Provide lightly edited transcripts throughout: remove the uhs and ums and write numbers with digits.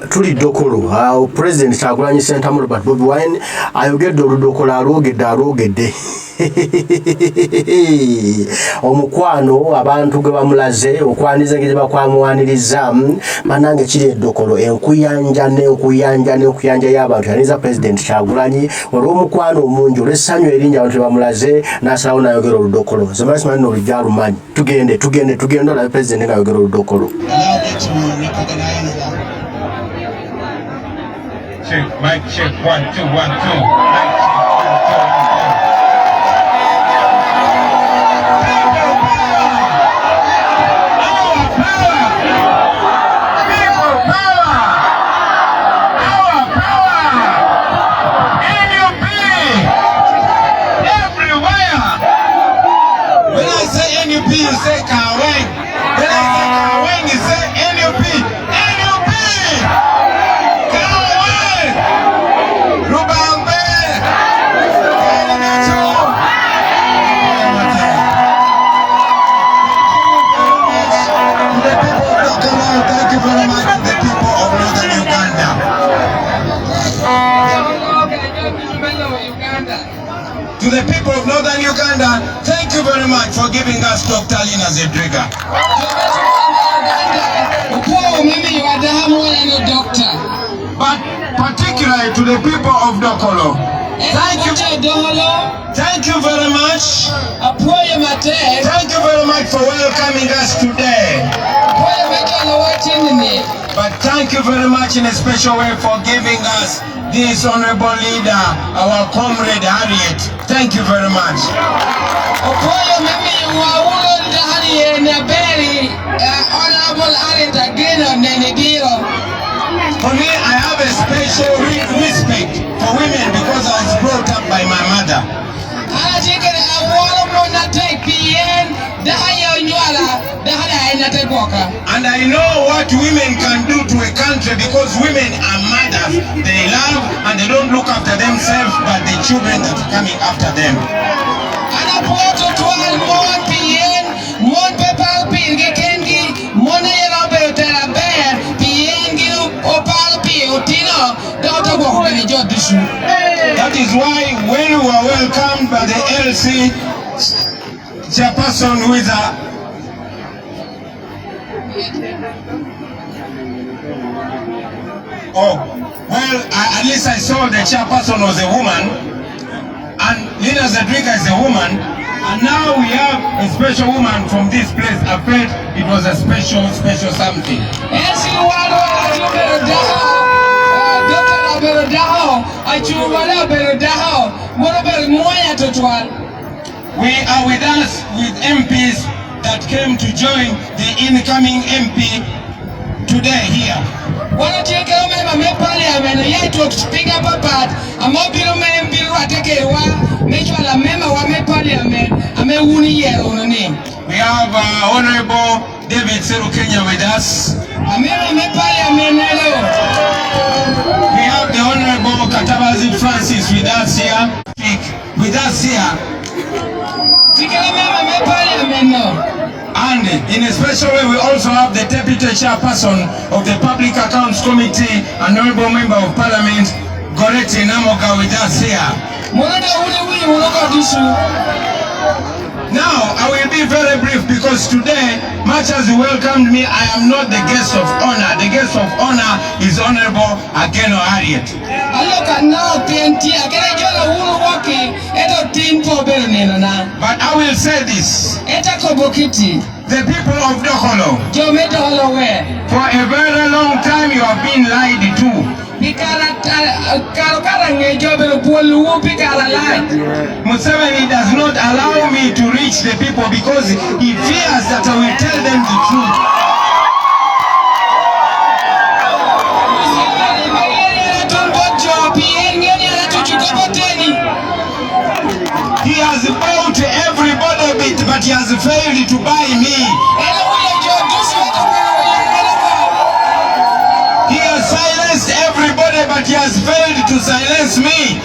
tuli Dokolo President Kyagulanyi Ssentamu Robert Bobi Wine ayogedde oludokolo alwogedde omukwano abantu gwe bamulaze okwaniza gye bakwamwaniriza manange kiri Dokolo enkuyanja y'abantu yaniza President Kyagulanyi olw'omukwano omungi olw'essanyu erinnya abantu bamulaze n'asalawo n'ayogera oludokolo zemanyi n'olujja lumanyi tugende olabe President ng'ayogera oludokolo. Check, mic check, 1 2 1 2. Mic check, 1 2 1 2. To the people of Northern Uganda, thank you very much for giving us Dr. Lina Zedriga. But particularly to the people of Dokolo, thank you very much. Thank you very much for welcoming us today. But thank you very much in a special way for giving us this honorable leader, our comrade Harriet. Thank you very much. For me, I have a special respect for women because I was brought up by my mother. And I know what women can do to a country because women are mothers. They love and they don't look after themselves but the children that are coming after them. That is why when we were welcomed by the LC chairperson who is at least I saw the chairperson was a woman and Lina Zedriga is a woman, and now we have a special woman from this place. I felt it was a special something. We are with us with MPs that came to join the incoming MP today here. We have Honorable David Serukenya with us. We have the Honorable Katabazi Francis with us here. And in a special way, we also have the Deputy Chairperson of the Public Accounts Committee and Honorable Member of Parliament, Goreti Namoga, with us here. Now, I will be very brief because today, much as you welcomed me, I am not the guest of honor. The guest of honor is Honorable Ageno Harriet. But I will say this. The people of Dokolo, for a very long time you have been lied to. Museveni does not allow me to reach the people because he fears that I will tell them the truth. He has bought everybody but he has failed to buy me. He has silenced everybody but he has failed to silence me.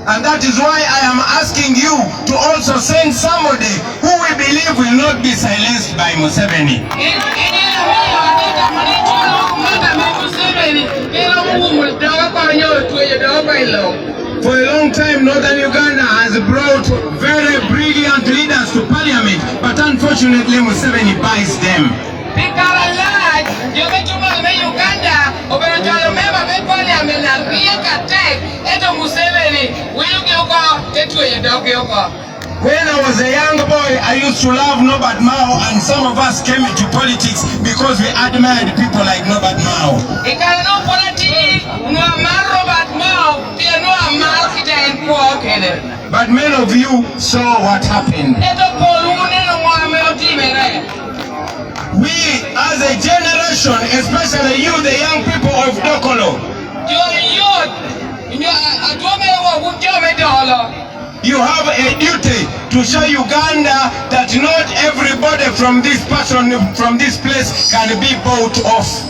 And that is why I am asking you to also send somebody who will I believe will not be silenced by Museveni. For a long time, Northern Uganda has brought very brilliant leaders to parliament, but unfortunately Museveni buys them. When I was a young boy, I used to love Norbert Mao, and some of us came into politics because we admired people like Norbert Mao. But many of you saw what happened. We as a generation, especially you, the young people of Dokolo, you have a duty to show Uganda that not everybody from this place can be bought off.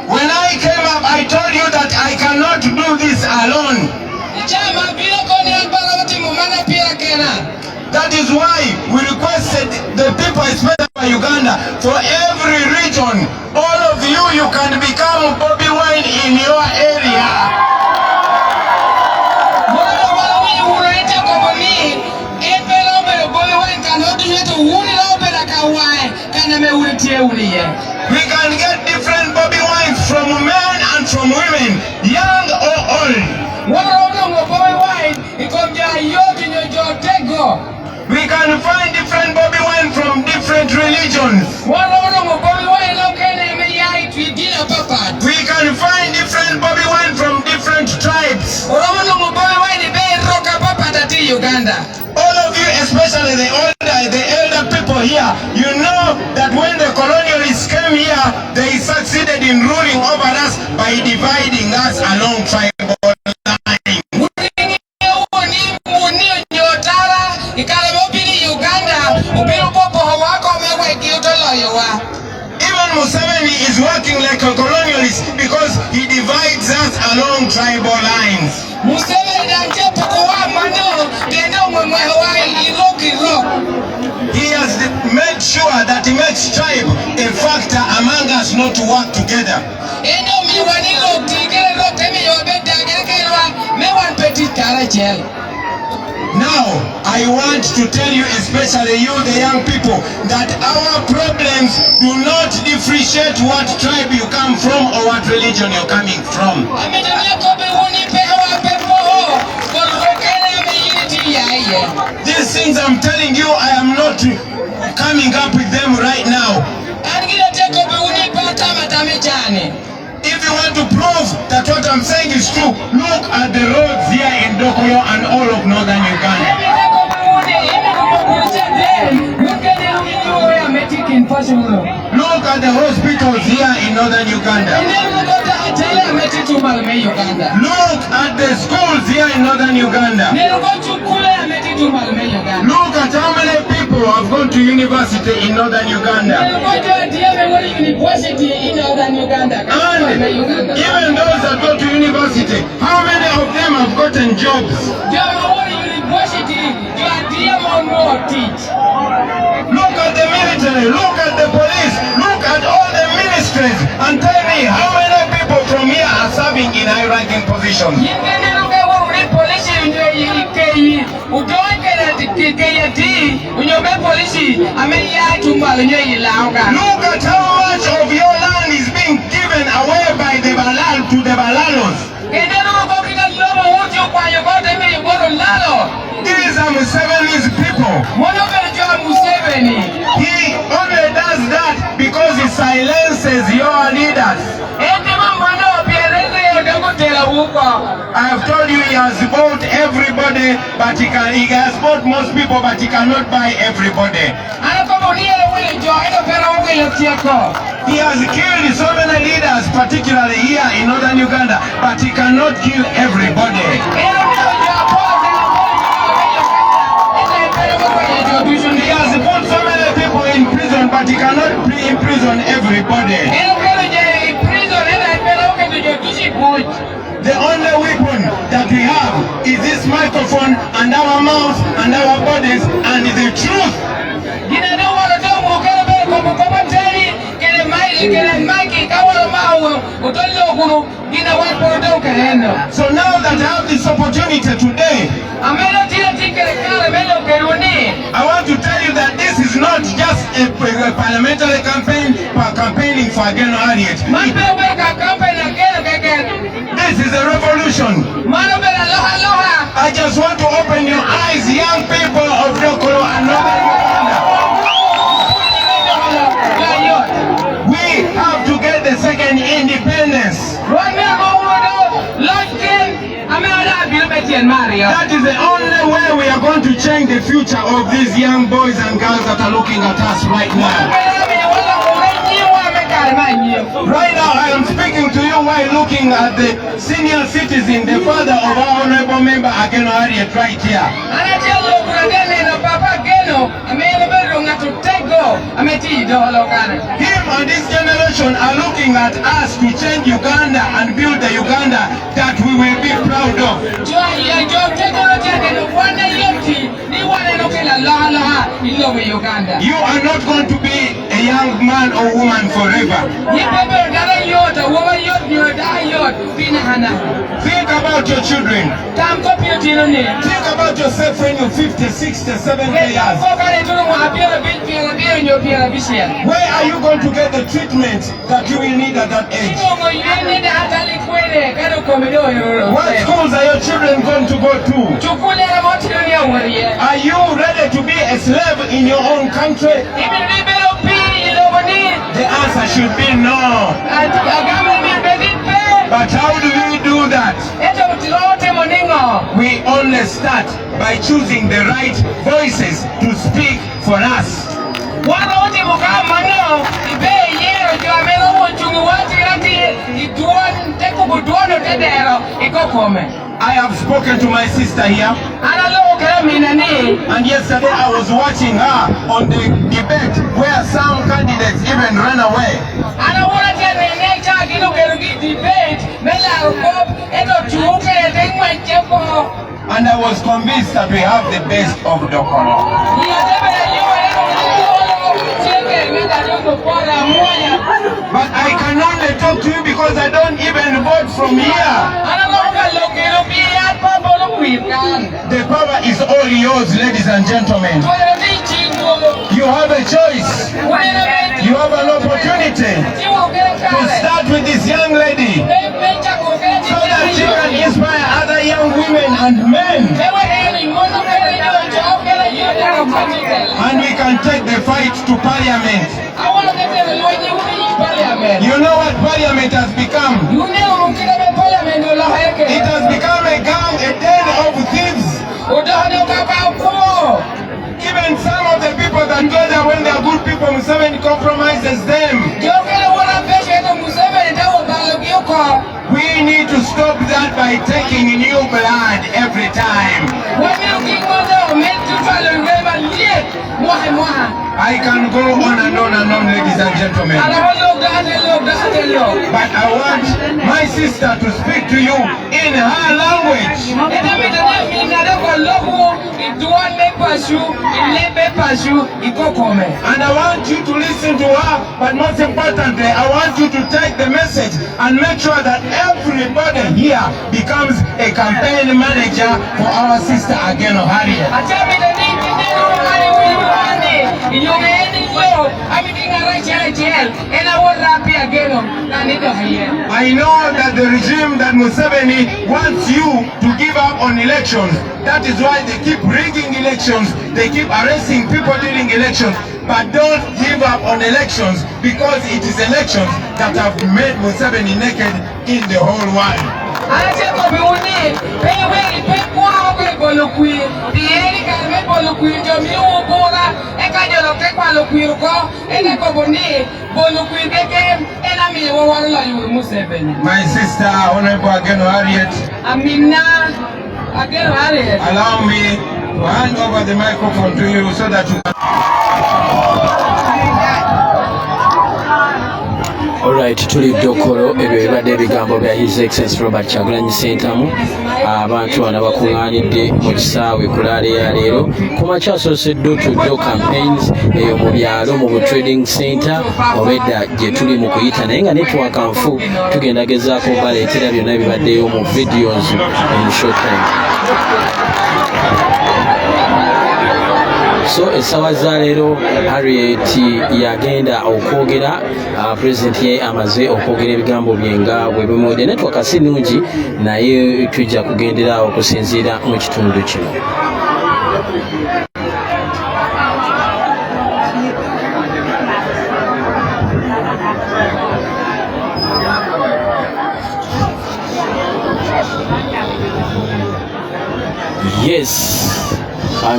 When I came up, I told you that I cannot do this alone. That is why we requested the people, especially by Uganda, for every region, all of you, you can become Bobi Wine in your area. We can get different Bobi Wines from men and from women, young or old. We can find different Bobi Wine from different religions. We can find different Bobi Wine from different tribes. All of you, especially the elder people here, you know that when the colonialists came here, they succeeded in ruling over us by dividing us along tribal lines. Even Museveni is working like a colonialist because he divides us along tribal lines. He has made sure that he makes tribe a factor among us not to work together. Now, I want to tell you, especially you, the young people, that our problems do not differentiate what tribe you come from or what religion you're coming from. These things I'm telling you, I am not coming up with them right now. If you want to prove that what I'm saying is true, look at the roads here in Dokolo and all of northern Uganda. Look at the hospitals here in northern Uganda. Look at the schools here in northern Uganda. Look at how many people have gone to university in northern Uganda. And even those that go to university, how many of them have gotten jobs? Look at the military, look at the police, look at all the ministries, and tell me how many people from here are serving in high-ranking positions. Look at how much of your land is being given away by the Balal to the Balalos. These are Museveni's people. He only does that because he silences your leaders. I have told you he has bought everybody, but he has bought most people, but he cannot buy everybody. He has killed so many leaders, particularly here in northern Uganda, but he cannot kill everybody. He has put so many people in prison, but he cannot imprison everybody. The only weapon and our mouths and our bodies and the truth. So now that I have this opportunity today, I want to tell you that this is not just a parliamentary campaigning for Ageno Harriet. This is a revolution. I just want to open your eyes, young people of Dokolo and Northern Uganda. We have to get the second independence. That is the only way we are going to change the future of these young boys and girls that are looking at us right now. Right now I am speaking to you while looking at the senior citizen, the father of our honorable member Ageno Harriet right here. Him and this generation are looking at us to change Uganda and build the Uganda that we will be proud of. You are not going to be a young man or woman forever. Think about your children. Think about yourself when you're 50, 60, 70 years. Where are you going to get the treatment that you will need at that age? What schools are your children going to go to? Are you ready to be a slave in your own country? The answer should be no. But how do we do that? We only start by choosing the right voices to speak for us. I have spoken to my sister here, and yesterday I was watching her on the debate where some candidates even ran away. And I was convinced that we have the best of Dokolo. But I can only talk to you because I don't even vote from here. The power is all yours, ladies and gentlemen. You have a choice. You have an opportunity to start with this young lady so that she can inspire other young women and men. And we can take the fight to parliament. You know what parliament has become? It has become a gang, a den of thieves. Even some of the people that go there when they are good people, Museveni compromises them. We need to stop that by taking new blood every time. I can go on and on and on, ladies and gentlemen. But I want my sister to speak to you in her language. And I want you to listen to her, but most importantly, I want you to take the message and make sure that everybody here becomes a campaign manager for our sister Ageno Harriet. I know that the regime that Museveni wants you to give up on elections. That is why they keep rigging elections. They keep arresting people during elections. But don't give up on elections, because it is elections that have made Museveni naked in the whole world. My sister, Honorable Ageno Harriet, allow me to hand over the microphone to you so that you can... Alright, tuli Dokolo ebyo bibadde ebigambo bya His Excellency Robert Kyagulanyi Ssentamu abantu bano bakuŋŋaanidde mu kisaawe ku laale ya leero ku makya asoseddwa otuddo campaigns eyo mu byalo mu trading center obedda gye tuli mu kuyita naye nga network nfu tugenda gezaako baleetera byonna bibaddeyo mu videos in short time. So esawa za leero Harriet yagenda okwogera president ye amaze okwogera ebigambo bye nga bwe bimwedde network si nnungi naye tujja kugendera okusinziira mu kitundu kino. Yes,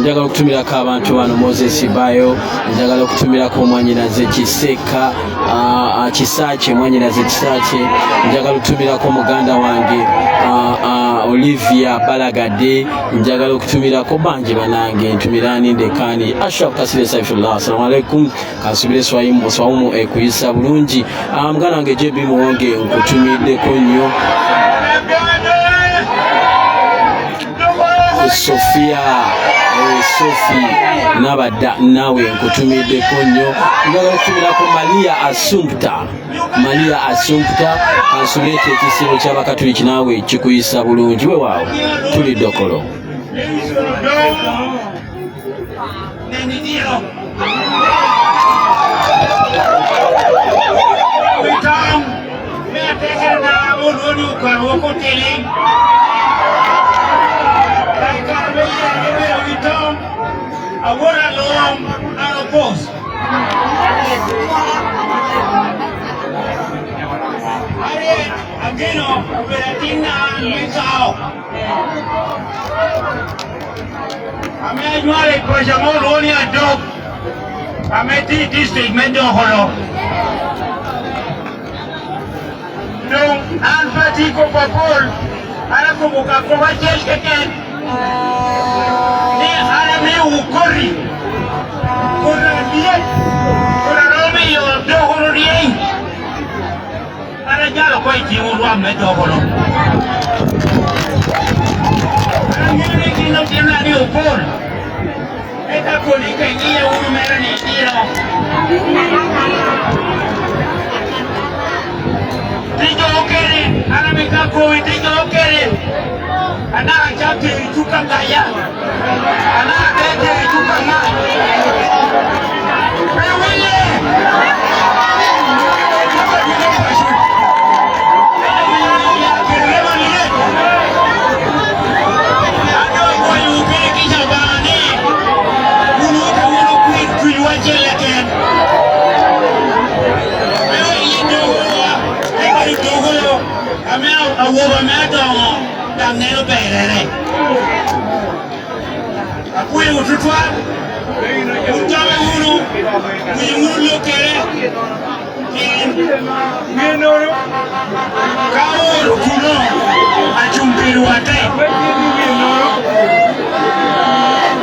njagala okutumirako abantu bano Moses Bayo, njagala okutumirako omwanyinaze Kiseka Kisaache, mwanyinaze Kisaache, njagala okutumirako muganda wange Olivia Balagade, njagala okutumirako bangi banange ntumirani ndekani Ashraf Kasire Saifullah. Assalamu alaikum, kansubire swaumu ekuyisa bulungi. Muganda wange JB Muwonge nkutumiddeko nnyo. Sofia Sophie nabadda nawe nkutumiddeko nnyo. Njagala okutumirako Maria Assumpta kansuleete ekisibo ky'Abakatuliki nawe kikuyisa bulungi. Weewaawo tuli Dokolo. I want along and oppose. Again, I'm a dog. I'm a district, Dokolo. No, Alpha Paul, Arakuka, ni arame ukori kuna die kuna romi yo Dokolo die ara jalo ko iti urwa me Dokolo ngene kino tena ni upol eta polika ngie uru mera ni tiro tijo okere ara me ka ko tijo okere ana chapte ituka kaya ana tete ituka ma wewe Apoio o tutwa, utame huru, muyumuru lokere, minoro, kawo kuno, achumpiru wate,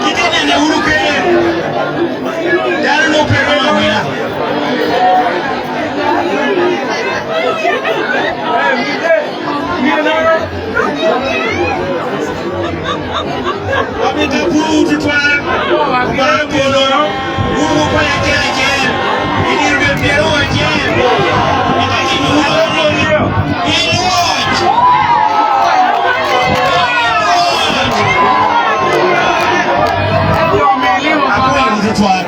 kitene ne huru kere, daro no pero la mira. Avec un bout de toile, un colon, vous voyez quelqu'un, il est le bureau à Dieu, il a dit nous allons il watch. Après un bout de toile,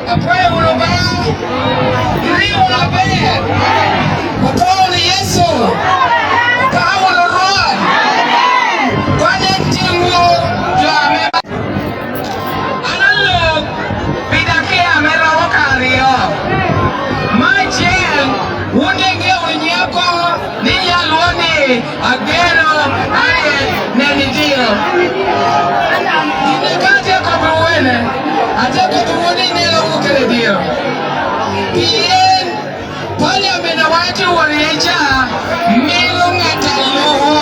après on le bat, il on la paix. Upole Yesu, ukawa lorwan, kwenye tingo jame. Analog, bidakia mera wakario. Majen, wundenge unyako, niya luoni, agero, aye, nenidio. Inekate kwa buwene, ateko tuwuni nilo ukeledio. Bien, pale amena watu waliacha milo ngataluho.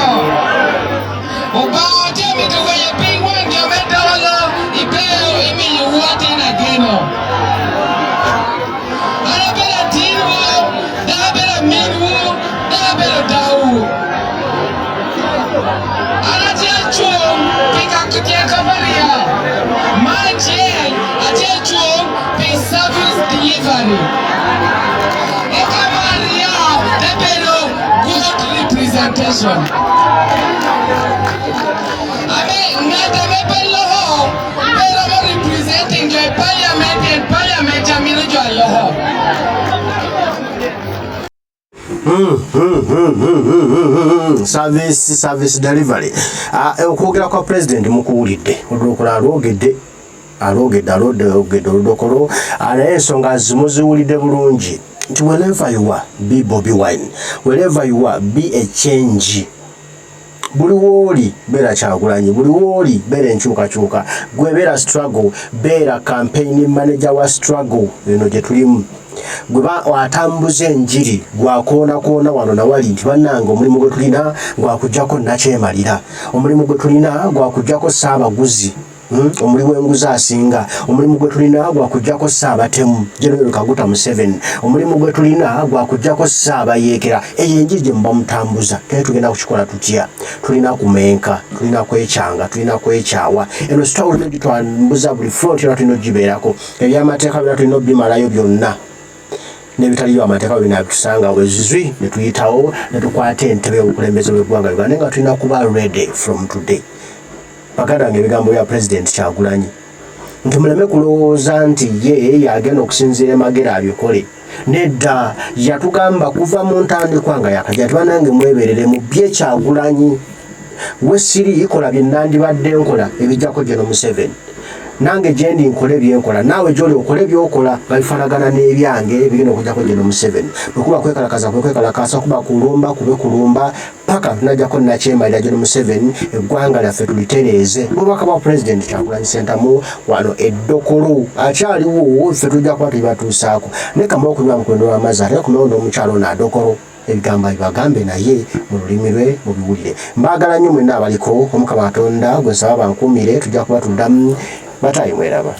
Obate mituwa ya pingwa ndio medolo attention. Representing the parliament and parliament service delivery. Okwogera kwa president mukuwulidde odukola alogedde Dokolo naye ensonga zimuziwulidde bulungi nti wherever you are be Bobi Wine, wherever you are be a change. Buli woli bera Kyagulanyi, buli woli bera enkyukakyuka, gwe bera struggle, bera campaign manager wa struggle eno gye tulimu. Gwe atambuza enjiri gwakoona wano na wali nti bannange omulimu gwe tulina gwakujjako nakyemalira, omulimu gwe tulina gwakujjako Ssaabaguzi, omuli w'enguzi asinga, omulimu gwe tulina gwakujjako Ssaabatemu General Kaguta Museveni, omulimu gwe tulina gwakujjako Ssaabayeekera. Eyo enjiri gye muba mutambuza naye tugenda kukikola tutya? Tulina kumenka, tulina kwekyanga, tulina kwekyawa. Eno sitawulina gitwambuza buli front era tulina ogibeerako. Ebyamateeka byonna tulina obimalayo byonna. Nebitaliyo amateeka binabitusanga wezizwi ne tuyitawo ne tukwata entebe y'obukulembeze bw'eggwanga Uganda nga tulina kuba ready from today. Pakatanga ebigambo bya President Kyagulanyi nti muleme kulowooza nti ye yagenda okusinziira emagera abikole. Nedda yatugamba kuva mu ntandikwa nga yakajja ati bannange mweberere mu bye Kyagulanyi we siri kola bye nandibadde nkola ebijjako General Museveni. Nange jendi nkole byenkola nawe joli okole byokola babifanagana n'ebyange bigenda okujjako General Museveni. Bwekuba kwekalakaasa kuba kulumba kube kulumba paka tunajjako nakyemalira General Museveni eggwanga lyaffe tulitereeze. Obubaka bwa President Kyagulanyi Ssentamu wano Dokolo akyaliwo ffe tujja kuba tubatuusaako. Ne Kamawo Okuva mukwendo w'amazzi ate kumawo n'omukyalo na Dokolo ebigambo bibagambe naye mu lulimi lwe mubiwulire. Mbaagala nnyo mwenna abaliko Omukama Katonda gwe nsaba bankuumire tujja kuba tuddamu batayi mweraba.